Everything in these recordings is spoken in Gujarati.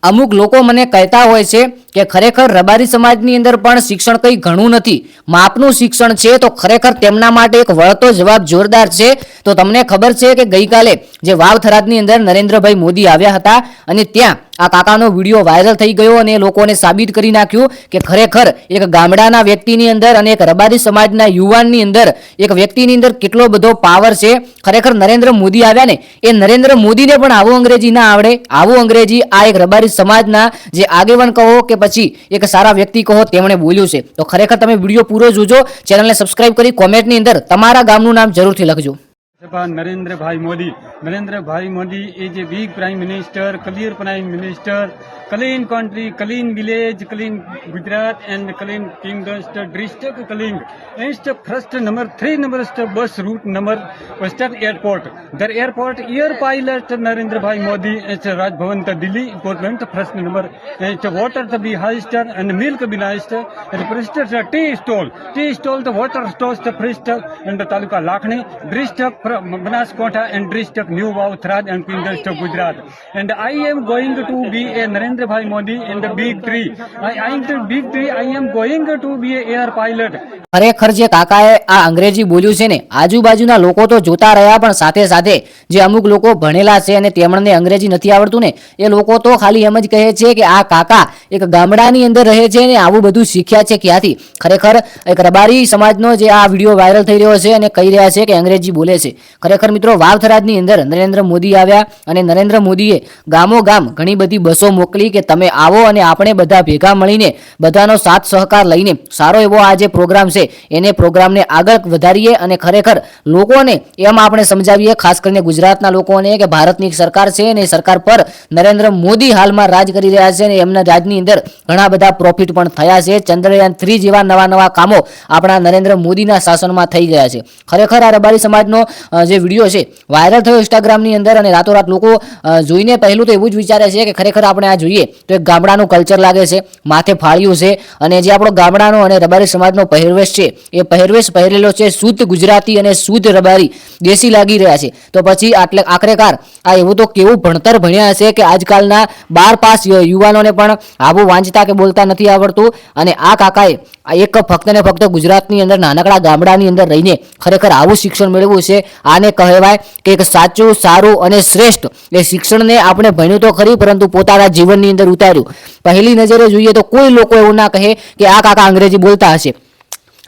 અમુક લોકો મને કહેતા હોય છે કે ખરેખર રબારી સમાજની અંદર પણ શિક્ષણ કંઈ ઘણું નથી, માપનું શિક્ષણ છે. તો ખરેખર તેમના માટે એક વળતો જવાબ જોરદાર છે. તો તમને ખબર છે કે ગઈકાલે જે વાવ થરાદની અંદર નરેન્દ્રભાઈ મોદી આવ્યા હતા અને ત્યાં આ કાકાનો વિડીયો વાયરલ થઈ ગયો અને લોકોને સાબિત કરી નાખ્યું કે ખરેખર એક ગામડાના વ્યક્તિની અંદર અને એક રબારી સમાજના યુવાનની અંદર એક વ્યક્તિની અંદર કેટલો બધો પાવર છે. ખરેખર નરેન્દ્ર મોદી આવ્યા ને એ નરેન્દ્ર મોદીને પણ આવું અંગ્રેજી ના આવડે, આવું અંગ્રેજી આ એક રબારી સમાજના જે આગેવાન કહો કે પછી એક સારા વ્યક્તિ કહો તેમણે બોલ્યું છે. તો ખરેખર તમે વિડીયો પૂરો જોજો, ચેનલને સબસ્ક્રાઇબ કરી કોમેન્ટની અંદર તમારા ગામનું નામ જરૂરથી લખજો. Narendra Bhai Modi is a big prime minister, clear prime minister, clean country, clean village, clean Gujarat and clean kingdom, district clean. Instead first number 3 number bus route number Western airport. The airport air pilot Narendra Bhai Modi is Raj Bhavan to Delhi government first number. It's water to be highest and milk be highest. And first tea stall the water stores the first and the Taluka Lakhni district Banaskantha and district New Vav Thrad and Kingdom Gujarat. And I am going to be a Narendra Bhai Modi in the big three. I am going to be a air pilot. ખરેખર જે કાકાએ આ અંગ્રેજી બોલ્યું છે ને, આજુબાજુના લોકો તો જોતા રહ્યા, પણ સાથે સાથે જે અમુક લોકો ભણેલા છે અને તેમને અંગ્રેજી નથી આવડતું ને એ લોકો તો ખાલી એમ જ કહે છે કે આ કાકા એક ગામડાની અંદર રહે છે ને આવું બધું શીખ્યા છે ક્યાંથી. ખરેખર એક રબારી સમાજનો જે આ વિડીયો વાયરલ થઈ રહ્યો છે અને કહી રહ્યા છે કે અંગ્રેજી બોલે છે. ખરેખર મિત્રો વાવ થરાદની અંદર નરેન્દ્ર મોદી આવ્યા અને નરેન્દ્ર મોદીએ ગામો ગામ ઘણી બધી બસો મોકલી કે તમે આવો અને આપણે બધા ભેગા મળીને બધાનો સાથ સહકાર લઈને સારો એવો આ જે પ્રોગ્રામ છે એને પ્રોગ્રામને આગળ વધારીએ અને ખરેખર લોકોને એમ આપણે સમજાવીએ, ખાસ કરીને ગુજરાતના લોકોને કે ભારતની સરકાર છે અને સરકાર પર નરેન્દ્ર મોદી હાલમાં રાજ કરી રહ્યા છે અને એમના રાજની અંદર ઘણા બધા પ્રોફિટ પણ થયા છે. ચંદ્રયાન 3 જેવા નવા કામો આપણા નરેન્દ્ર મોદીના શાસનમાં થઈ ગયા છે. ખરેખર આ રબારી સમાજનો જે વિડીયો છે વાયરલ થયો ઇન્સ્ટાગ્રામની અંદર અને રાતોરાત લોકો જોઈને પહેલું તો એવું જ વિચારે છે કે ખરેખર આપણે આ જોઈએ તો એક ગામડાનું કલ્ચર લાગે છે, માથે ફાળ્યું છે અને જે આપણો ગામડાનો અને રબારી સમાજનો પહેરવેશ છે એ પહેરવેશ પહેરેલો છે શુદ્ધ ગુજરાતી અને શુદ્ધ રબારી દેશી લાગી રહ્યા છે. તો પછી આખરેકાર આ એવું તો કેવું ભણતર ભણ્યા હશે કે આજકાલના 12 પાસ યુવાનોને પણ આવું વાંચતા કે બોલતા નથી આવડતું. અને આ કાકાએ એક ફક્ત ને ફક્ત ગુજરાતની અંદર નાનકડા ગામડાની અંદર રહીને ખરેખર આવું શિક્ષણ મેળવ્યું છે. આને કહેવાય કે એક સાચું, સારું અને શ્રેષ્ઠ એ શિક્ષણને આપણે ભણ્યું તો ખરી પરંતુ પોતાના જીવનની અંદર ઉતાર્યું. પહેલી નજરે જોઈએ તો કોઈ લોકો એવું ના કહે કે આ કાકા અંગ્રેજી બોલતા હશે.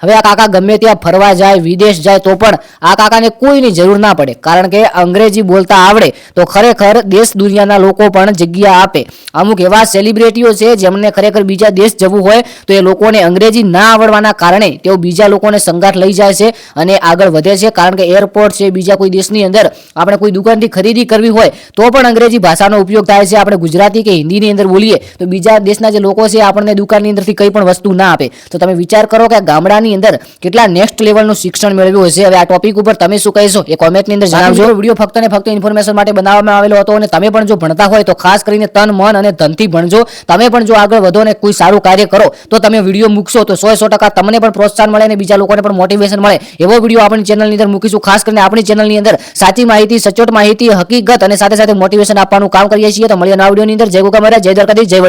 હવે આ કાકા ગમે ત્યાં ફરવા જાય, વિદેશ જાય તો પણ આ કાકાને કોઈની જરૂર ના પડે, કારણ કે અંગ્રેજી બોલતા આવડે તો ખરેખર દેશ દુનિયાના લોકો પણ જગ્યા આપે. અમુક એવા સેલિબ્રિટીઓ છે જેમને ખરેખર બીજા દેશ જવું હોય તો એ લોકોને અંગ્રેજી ના આવડવાના કારણે તેઓ બીજા લોકોને સંગાથ લઈ જાય છે અને આગળ વધે છે. કારણ કે એરપોર્ટ છે, બીજા કોઈ દેશની અંદર આપણે કોઈ દુકાનથી ખરીદી કરવી હોય તો પણ અંગ્રેજી ભાષાનો ઉપયોગ થાય છે. આપણે ગુજરાતી કે હિન્દીની અંદર બોલીએ તો બીજા દેશના જે લોકો છે આપણને દુકાનની અંદરથી કંઈ પણ વસ્તુ ના આપે. તો તમે વિચાર કરો કે ગામડાની અંદર કેટલા નેક્સ્ટ લેવલનું શિક્ષણ મેળવ્યું હશે. હવે આ ટોપિક ઉપર તમે શું કહેશો એ કોમેન્ટની અંદર જણાવજો. વિડીયો ફક્ત ને ફક્ત ઇન્ફોર્મેશન માટે બનાવવામાં આવેલો હતો અને તમે પણ જો ભણતા હોય તો ખાસ કરીને તન, મન અને ધનથી ભણજો. તમે પણ જો આગળ વધો ને કોઈ સારું કાર્ય કરો તો તમે વિડીયો મૂકશો તો 100% તમને પણ પ્રોત્સાહન મળે અને બીજા લોકોને પણ મોટિવેશન મળે એવો વિડીયો આપણી ચેનલની અંદર મૂકીશું. ખાસ કરીને આપણી ચેનલની અંદર સાચી માહિતી, સચોટ માહિતી, હકીકત અને સાથે સાથે મોટિવેશન આપવાનું કામ કરીએ છીએ. તો મળીએ નવા વિડીયોની અંદર. જય ગોગા મહારાજ, જય દ્વારકાધીશ, જય વડોદરા.